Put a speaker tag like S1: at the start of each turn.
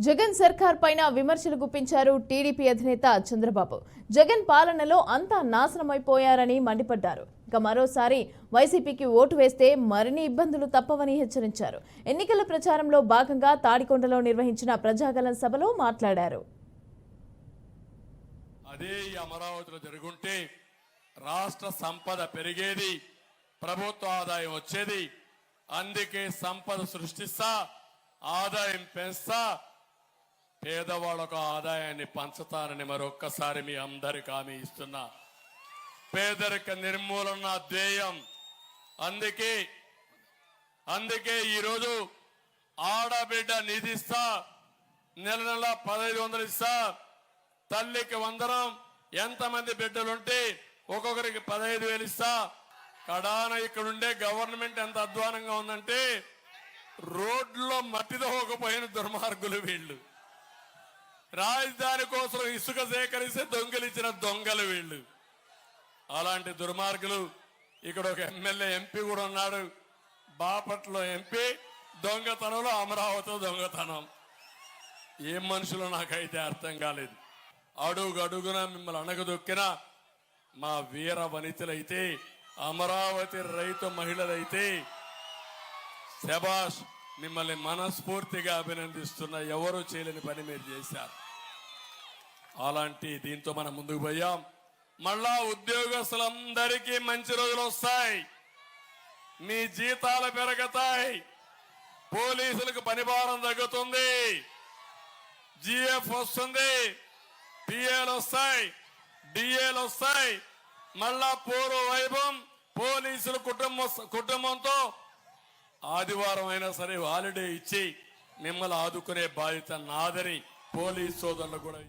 S1: జగన్ సర్కార్ పైన విమర్శలు గుప్పించారు టీడీపీ అధినేత చంద్రబాబు. జగన్ పాలనలో అంతా నాశనమైపోయారని మండిపడ్డారు. ఇక మరోసారి వైసీపీకి ఓటు వేస్తే మరిన్ని ఇబ్బందులు తప్పవని హెచ్చరించారు. ఎన్నికల ప్రచారంలో భాగంగా తాడికొండలో నిర్వహించిన ప్రజాగళం సభలో మాట్లాడారు.
S2: అదే అమరావతిలో జరుగుంటే రాష్ట్ర సంపద పెరిగేది, ప్రభుత్వ ఆదాయం వచ్చేది. అందుకే సంపద సృష్టిస్తా, ఆదాయం పెంచుతా, పేదవాళ్లకు ఆదాయాన్ని పంచుతానని మరొక్కసారి మీ అందరికి హామీ ఇస్తున్నా. పేదరిక నిర్మూలన ధ్యేయం. అందుకే ఈరోజు ఆడబిడ్డ నిధి ఇస్తా, నెల 1500 ఇస్తా, తల్లికి వందనం, ఎంతమంది బిడ్డలుంటే ఒక్కొక్కరికి 15,000 ఇస్తా. కడాన ఇక్కడ ఉండే గవర్నమెంట్ ఎంత అధ్వానంగా ఉందంటే రోడ్లో మట్టి తవ్వకపోయిన దుర్మార్గులు వీళ్ళు. రాజధాని కోసం ఇసుక సేకరిస్తే దొంగలిచ్చిన దొంగలు వీళ్ళు. అలాంటి దుర్మార్గులు ఇక్కడ ఒక ఎమ్మెల్యే ఎంపీ కూడా ఉన్నాడు. బాపట్ల ఎంపీ దొంగతనంలో, అమరావతిలో దొంగతనం. ఏం మనుషులు నాకైతే అర్థం కాలేదు. అడుగడుగున మిమ్మల్ని అణగదొక్కిన మా వీర వనితలైతే, అమరావతి రైతు మహిళలైతే శభాష్, మిమ్మల్ని మనస్ఫూర్తిగా అభినందిస్తున్న. ఎవరు చేయలేని పని మీరు చేశారు. అలాంటి దీంతో మనం ముందుకు పోయాం. మళ్ళా ఉద్యోగస్తులందరికీ మంచి రోజులు వస్తాయి. మీ జీతాలు పెరుగుతాయి, పోలీసులకు పనిభారం తగ్గుతుంది, జిఎఫ్ వస్తుంది, పిఏలు వస్తాయి, డిఏలు వస్తాయి. మళ్ళా పూర్వ వైభవం. పోలీసులు కుటుంబంతో ఆదివారం అయినా సరే హాలిడే ఇచ్చి మిమ్మల్ని ఆదుకునే బాధ్యత నాదని పోలీసు సోదరులు కూడా